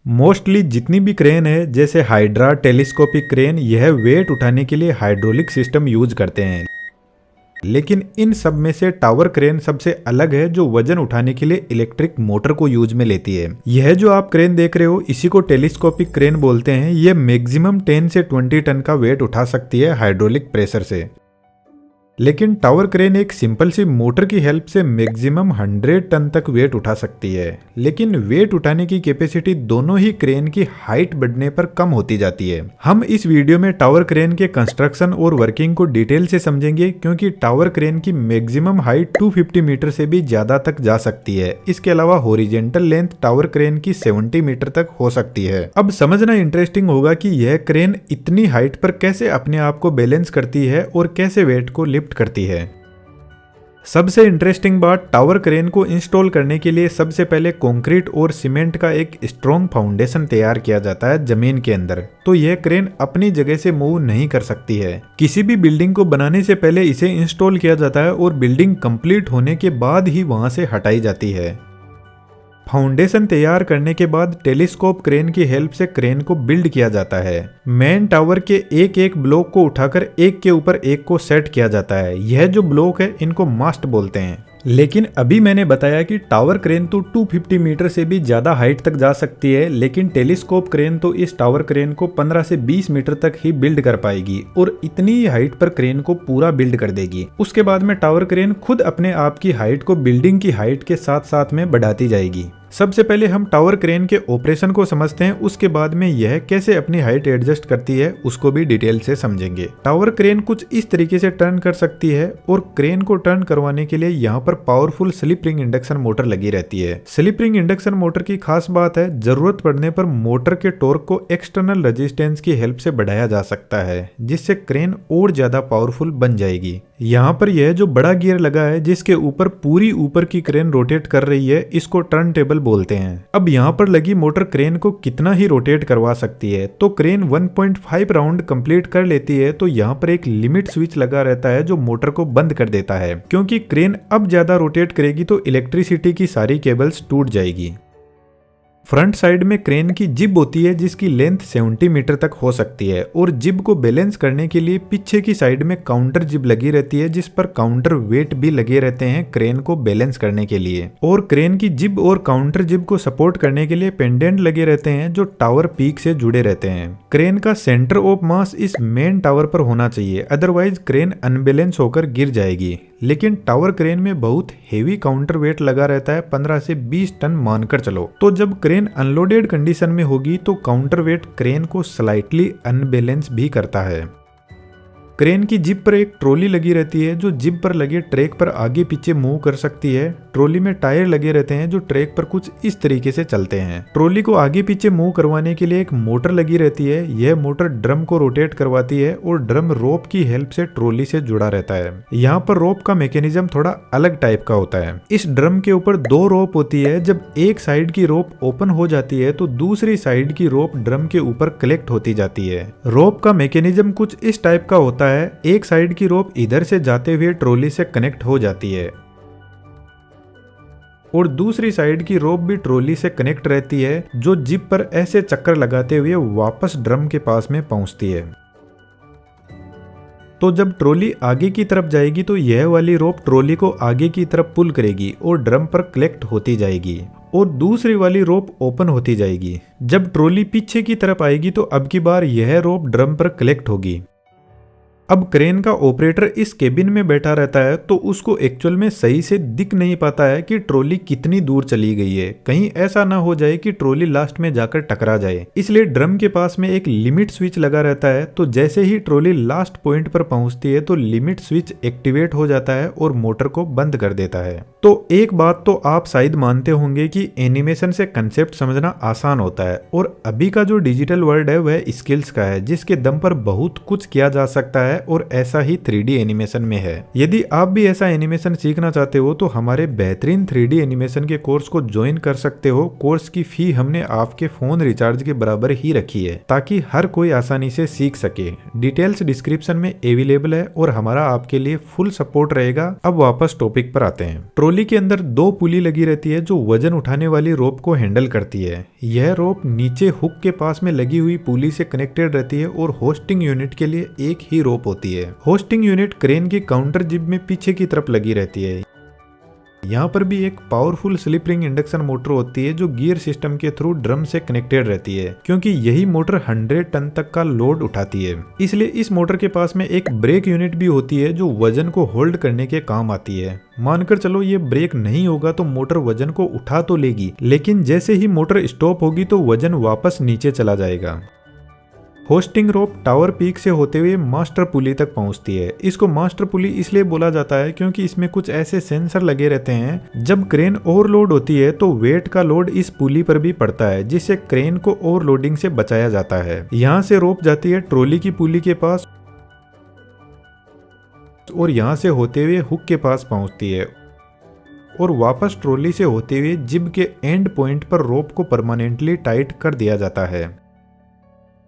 Mostly जितनी भी crane है जैसे हाइड्रा टेलीस्कोपिक क्रेन, यह वेट उठाने के लिए हाइड्रोलिक सिस्टम यूज करते हैं। लेकिन इन सब में से टावर क्रेन सबसे अलग है, जो वजन उठाने के लिए इलेक्ट्रिक मोटर को यूज में लेती है। यह जो आप क्रेन देख रहे हो इसी को टेलीस्कोपिक क्रेन बोलते हैं। यह मैक्सिमम 10 से 20 टन का वेट उठा सकती है हाइड्रोलिक प्रेशर से। लेकिन टावर क्रेन एक सिंपल सी मोटर की हेल्प से मैक्सिमम 100 टन तक वेट उठा सकती है। लेकिन वेट उठाने की कैपेसिटी दोनों ही क्रेन की हाइट बढ़ने पर कम होती जाती है। हम इस वीडियो में टावर क्रेन के कंस्ट्रक्शन और वर्किंग को डिटेल से समझेंगे, क्योंकि टावर क्रेन की मैक्सिमम हाइट 250 मीटर से भी ज्यादा तक जा सकती है। इसके अलावा हॉरिजॉन्टल लेंथ टावर क्रेन की 70 मीटर तक हो सकती है। अब समझना इंटरेस्टिंग होगा कि यह क्रेन इतनी हाइट पर कैसे अपने आप को बैलेंस करती है और कैसे वेट को लिफ्ट करती है। सबसे इंटरेस्टिंग बात, टावर क्रेन को इंस्टॉल करने के लिए सबसे पहले कंक्रीट और सीमेंट का एक स्ट्रॉन्ग फाउंडेशन तैयार किया जाता है जमीन के अंदर। तो यह क्रेन अपनी जगह से मूव नहीं कर सकती है। किसी भी बिल्डिंग को बनाने से पहले इसे इंस्टॉल किया जाता है और बिल्डिंग कंप्लीट होने के बाद ही वहां से हटाई जाती है। फाउंडेशन तैयार करने के बाद टेलीस्कोप क्रेन की हेल्प से क्रेन को बिल्ड किया जाता है। मेन टावर के एक एक ब्लॉक को उठाकर एक के ऊपर एक को सेट किया जाता है। यह जो ब्लॉक है इनको मास्ट बोलते हैं। लेकिन अभी मैंने बताया कि टावर क्रेन तो 250 मीटर से भी ज्यादा हाइट तक जा सकती है, लेकिन टेलीस्कोप क्रेन तो इस टावर क्रेन को 15 से 20 मीटर तक ही बिल्ड कर पाएगी और इतनी ही हाइट पर क्रेन को पूरा बिल्ड कर देगी। उसके बाद में टावर क्रेन खुद अपने आप की हाइट को बिल्डिंग की हाइट के साथ साथ में बढ़ाती जाएगी। सबसे पहले हम टावर क्रेन के ऑपरेशन को समझते हैं, उसके बाद में यह कैसे अपनी हाइट एडजस्ट करती है उसको भी डिटेल से समझेंगे। टावर क्रेन कुछ इस तरीके से टर्न कर सकती है और क्रेन को टर्न करवाने के लिए यहाँ पर powerful slip ring induction motor लगी रहती है। स्लिप रिंग इंडक्शन मोटर की खास बात है, जरूरत पड़ने पर मोटर के टॉर्क को एक्सटर्नल रेजिस्टेंस की हेल्प से बढ़ाया जा सकता है, जिससे क्रेन और ज्यादा पावरफुल बन जाएगी। यहाँ पर यह जो बड़ा गियर लगा है जिसके ऊपर पूरी ऊपर की क्रेन रोटेट कर रही है, इसको टर्न टेबल बोलते हैं। अब यहाँ पर लगी मोटर क्रेन को कितना ही रोटेट करवा सकती है। तो क्रेन 1.5 राउंड कंप्लीट कर लेती है तो यहाँ पर एक लिमिट स्विच लगा रहता है जो मोटर को बंद कर देता है, क्योंकि क्रेन अब ज्यादा रोटेट करेगी तो इलेक्ट्रिसिटी की सारी केबल्स टूट जाएगी। फ्रंट साइड में क्रेन की जिब होती है जिसकी लेंथ 70 मीटर तक हो सकती है और जिब को बैलेंस करने के लिए पीछे की साइड में काउंटर जिब लगी रहती है, जिस पर काउंटर वेट भी लगे रहते हैं क्रेन को बैलेंस करने के लिए। और क्रेन की जिब और काउंटर जिब को सपोर्ट करने के लिए पेंडेंट लगे रहते हैं जो टावर पीक से जुड़े रहते हैं। क्रेन का सेंटर ऑफ मास इस मेन टावर पर होना चाहिए, अदरवाइज क्रेन अनबैलेंस होकर गिर जाएगी। लेकिन टावर क्रेन में बहुत हेवी काउंटर वेट लगा रहता है, 15 से 20 टन मानकर चलो। तो जब क्रेन अनलोडेड कंडीशन में होगी तो काउंटर वेट क्रेन को स्लाइटली अनबैलेंस भी करता है। क्रेन की जिब पर एक ट्रॉली लगी रहती है जो जिब पर लगे ट्रैक पर आगे पीछे मूव कर सकती है। ट्रॉली में टायर लगे रहते हैं जो ट्रैक पर कुछ इस तरीके से चलते हैं। ट्रॉली को आगे पीछे मूव करवाने के लिए एक मोटर लगी रहती है। यह मोटर ड्रम को रोटेट करवाती है और ड्रम रोप की हेल्प से ट्रॉली से जुड़ा रहता है। यहाँ पर रोप का मैकेनिज्म थोड़ा अलग टाइप का होता है। इस ड्रम के ऊपर 2 रोप होती है। जब एक साइड की रोप ओपन हो जाती है तो दूसरी साइड की रोप ड्रम के ऊपर कलेक्ट होती जाती है। रोप का मैकेनिज्म कुछ इस टाइप का होता है। एक साइड की रोप इधर से जाते हुए ट्रॉली से कनेक्ट हो जाती है और दूसरी साइड की रोप भी ट्रॉली से कनेक्ट रहती है, जो जिप पर ऐसे चक्कर लगाते हुए वापस ड्रम के पास में पहुंचती है। तो जब ट्रॉली आगे की तरफ जाएगी तो यह वाली रोप ट्रॉली को आगे की तरफ पुल करेगी और ड्रम पर कलेक्ट होती जाएगी और दूसरी वाली रोप ओपन होती जाएगी। जब ट्रॉली पीछे की तरफ आएगी तो अब की बार यह रोप ड्रम पर कलेक्ट होगी। अब क्रेन का ऑपरेटर इस केबिन में बैठा रहता है तो उसको एक्चुअल में सही से दिख नहीं पाता है कि ट्रॉली कितनी दूर चली गई है। कहीं ऐसा ना हो जाए कि ट्रॉली लास्ट में जाकर टकरा जाए, इसलिए ड्रम के पास में एक लिमिट स्विच लगा रहता है। तो जैसे ही ट्रॉली लास्ट पॉइंट पर पहुंचती है तो लिमिट स्विच एक्टिवेट हो जाता है और मोटर को बंद कर देता है। तो एक बात तो आप शायद मानते होंगे कि एनिमेशन से कंसेप्ट समझना आसान होता है और अभी का जो डिजिटल वर्ल्ड है वह स्किल्स का है, जिसके दम पर बहुत कुछ किया जा सकता है और ऐसा ही 3D एनिमेशन में है। यदि आप भी ऐसा एनिमेशन सीखना चाहते हो तो हमारे बेहतरीन 3D एनिमेशन के कोर्स को ज्वाइन कर सकते हो। कोर्स की फी हमने आपके फोन रिचार्ज के बराबर ही रखी है ताकि हर कोई आसानी से सीख सके। डिटेल्स डिस्क्रिप्शन में अवेलेबल है और हमारा आपके लिए फुल सपोर्ट रहेगा। अब वापस टॉपिक पर आते हैं। ट्रॉली के अंदर 2 पुली लगी रहती है जो वजन उठाने वाली रोप को हैंडल करती है। यह रोप नीचे हुक के पास में लगी हुई पुली से कनेक्टेड रहती है और होस्टिंग यूनिट के लिए एक ही रोप होती है। होस्टिंग यूनिट क्रेन की काउंटर जिब में पीछे की तरफ लगी रहती है। यहाँ पर भी एक powerful slip ring induction motor होती है जो गियर सिस्टम के थ्रू ड्रम से कनेक्टेड रहती है, क्योंकि यही मोटर 100 टन तक का लोड उठाती है। इसलिए इस मोटर के पास में एक ब्रेक यूनिट भी होती है जो वजन को होल्ड करने के काम आती है। मानकर चलो ये ब्रेक नहीं होगा तो मोटर वजन को उठा तो लेगी, लेकिन जैसे ही मोटर स्टॉप होगी तो वजन वापस नीचे चला जाएगा। होस्टिंग रोप टावर पीक से होते हुए मास्टर पुली तक पहुंचती है। इसको मास्टर पुली इसलिए बोला जाता है क्योंकि इसमें कुछ ऐसे सेंसर लगे रहते हैं। जब क्रेन ओवरलोड होती है तो वेट का लोड इस पुली पर भी पड़ता है, जिससे क्रेन को ओवरलोडिंग से बचाया जाता है। यहाँ से रोप जाती है ट्रॉली की पुली के पास और यहाँ से होते हुए हुक के पास पहुंचती है और वापस ट्रॉली से होते हुए जिब के एंड पॉइंट पर रोप को परमानेंटली टाइट कर दिया जाता है।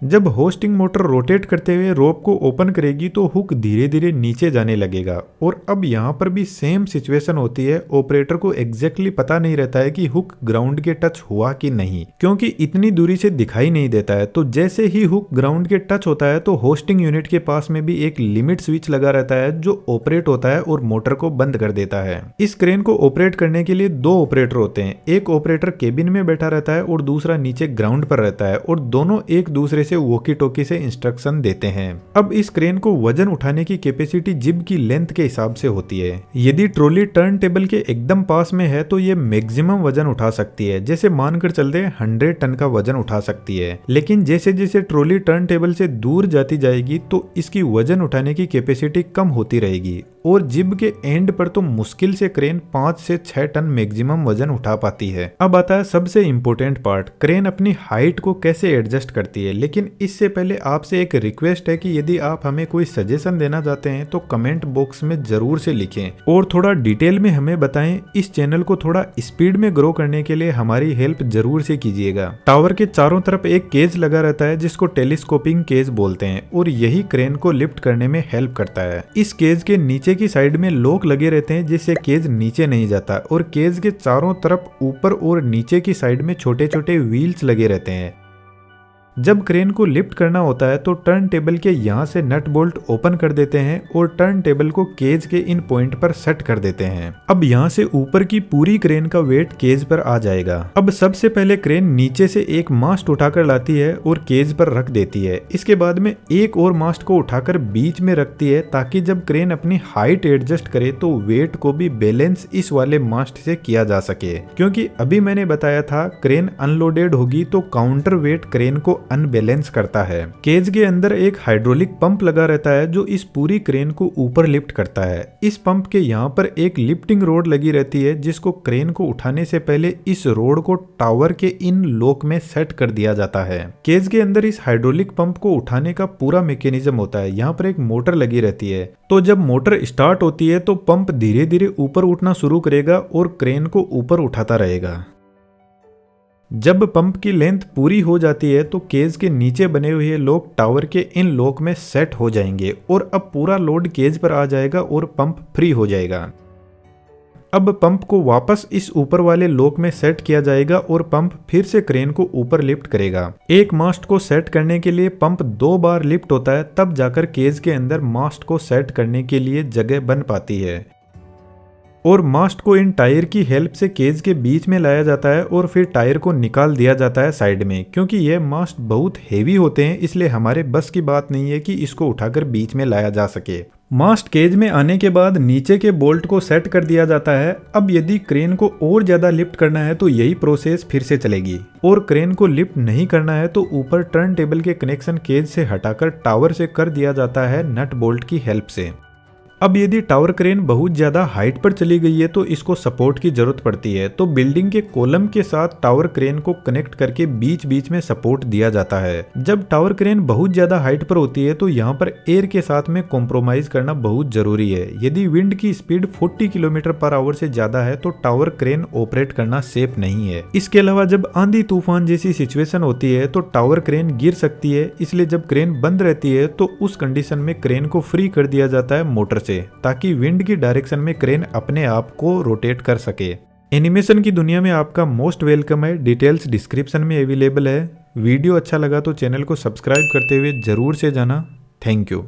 जब होस्टिंग मोटर रोटेट करते हुए रोप को ओपन करेगी तो हुक धीरे धीरे नीचे जाने लगेगा। और अब यहाँ पर भी सेम सिचुएशन होती है। ऑपरेटर को एग्जैक्टली पता नहीं रहता है कि हुक ग्राउंड के टच हुआ कि नहीं, क्योंकि इतनी दूरी से दिखाई नहीं देता है। तो जैसे ही हुक ग्राउंड के टच होता है तो होस्टिंग यूनिट के पास में भी एक लिमिट स्विच लगा रहता है जो ऑपरेट होता है और मोटर को बंद कर देता है। इस क्रेन को ऑपरेट करने के लिए 2 ऑपरेटर होते हैं। एक ऑपरेटर केबिन में बैठा रहता है और दूसरा नीचे ग्राउंड पर रहता है और दोनों एक दूसरे से वॉकी टॉकी से इंस्ट्रक्शन देते हैं। अब इस क्रेन को वजन उठाने की कैपेसिटी जिब की लेंथ के हिसाब से होती है। यदि ट्रॉली टर्न टेबल के एकदम पास में है तो ये मैक्सिमम वजन उठा सकती है। जैसे मानकर चलते हैं 100 टन का वजन उठा सकती है, लेकिन जैसे जैसे ट्रॉली टर्न टेबल से दूर जाती जाएगी तो इसकी वजन उठाने की कैपेसिटी कम होती रहेगी और जिब के एंड पर तो मुश्किल से क्रेन 5 से 6 टन मैक्सिमम वजन उठा पाती है। अब आता है सबसे इंपॉर्टेंट पार्ट, क्रेन अपनी हाइट को कैसे एडजस्ट करती है। लेकिन इससे पहले आपसे एक रिक्वेस्ट है कि यदि आप हमें कोई सजेशन देना चाहते हैं तो कमेंट बॉक्स में जरूर से लिखें और थोड़ा डिटेल में हमें बताएं। इस चैनल को थोड़ा स्पीड में ग्रो करने के लिए हमारी हेल्प जरूर से कीजिएगा। टावर के चारों तरफ एक केज लगा रहता है जिसको टेलीस्कोपिंग केज बोलते हैं और यही क्रेन को लिफ्ट करने में हेल्प करता है। इस केज के नीचे की साइड में लॉक लगे रहते हैं जिससे केज नीचे नहीं जाता और केज के चारों तरफ ऊपर और नीचे की साइड में छोटे छोटे व्हील्स लगे रहते हैं। जब क्रेन को लिफ्ट करना होता है तो टर्न टेबल के यहाँ से नट बोल्ट ओपन कर देते हैं और टर्न टेबल को केज के इन पॉइंट पर सेट कर देते हैं। अब यहाँ से ऊपर की पूरी क्रेन का वेट केज पर आ जाएगा। अब सबसे पहले क्रेन नीचे से एक मास्ट उठाकर लाती है और केज पर रख देती है। इसके बाद में एक और मास्ट को उठाकर बीच में रखती है ताकि जब क्रेन अपनी हाइट एडजस्ट करे तो वेट को भी बैलेंस इस वाले मास्ट से किया जा सके, क्योंकि अभी मैंने बताया था क्रेन अनलोडेड होगी तो काउंटर वेट क्रेन को अनबैलेंस करता है। केज के अंदर एक हाइड्रोलिक पंप लगा रहता है जो इस पूरी क्रेन को ऊपर लिफ्ट करता है। इस पंप के यहाँ पर एक लिफ्टिंग रोड लगी रहती है जिसको क्रेन को उठाने से पहले इस रोड को टावर के इन लॉक में सेट कर दिया जाता है। केज के अंदर इस हाइड्रोलिक पंप को उठाने का पूरा मैकेनिज्म होता है। यहाँ पर एक मोटर लगी रहती है, तो जब मोटर स्टार्ट होती है तो पंप धीरे धीरे ऊपर उठना शुरू करेगा और क्रेन को ऊपर उठाता रहेगा। जब पंप की लेंथ पूरी हो जाती है तो केज के नीचे बने हुए लॉक टावर के इन लॉक में सेट हो जाएंगे और अब पूरा लोड केज पर आ जाएगा और पंप फ्री हो जाएगा। अब पंप को वापस इस ऊपर वाले लॉक में सेट किया जाएगा और पंप फिर से क्रेन को ऊपर लिफ्ट करेगा। एक मास्ट को सेट करने के लिए पंप 2 बार लिफ्ट होता है, तब जाकर केज के अंदर मास्ट को सेट करने के लिए जगह बन पाती है और मास्ट को इन टायर की हेल्प से केज के बीच में लाया जाता है और फिर टायर को निकाल दिया जाता है साइड में। क्योंकि ये मास्ट बहुत हेवी होते हैं इसलिए हमारे बस की बात नहीं है कि इसको उठाकर बीच में लाया जा सके। मास्ट केज में आने के बाद नीचे के बोल्ट को सेट कर दिया जाता है। अब यदि क्रेन को और ज्यादा लिफ्ट करना है तो यही प्रोसेस फिर से चलेगी और क्रेन को लिफ्ट नहीं करना है तो ऊपर टर्न टेबल के कनेक्शन केज से हटाकर टावर से कर दिया जाता है नट बोल्ट की हेल्प से। अब यदि टावर क्रेन बहुत ज्यादा हाइट पर चली गई है तो इसको सपोर्ट की जरूरत पड़ती है, तो बिल्डिंग के कॉलम के साथ टावर क्रेन को कनेक्ट करके बीच बीच में सपोर्ट दिया जाता है। जब टावर क्रेन बहुत ज्यादा हाइट पर होती है तो यहाँ पर एयर के साथ में कॉम्प्रोमाइज करना बहुत जरूरी है। यदि विंड की स्पीड 40 किलोमीटर पर आवर से ज्यादा है तो टावर क्रेन ऑपरेट करना सेफ नहीं है। इसके अलावा जब आंधी तूफान जैसी सिचुएशन होती है तो टावर क्रेन गिर सकती है, इसलिए जब क्रेन बंद रहती है तो उस कंडीशन में क्रेन को फ्री कर दिया जाता है मोटर से, ताकि विंड की डायरेक्शन में क्रेन अपने आप को रोटेट कर सके। एनिमेशन की दुनिया में आपका मोस्ट वेलकम है। डिटेल्स डिस्क्रिप्शन में अवेलेबल है। वीडियो अच्छा लगा तो चैनल को सब्सक्राइब करते हुए जरूर से जाना। Thank you.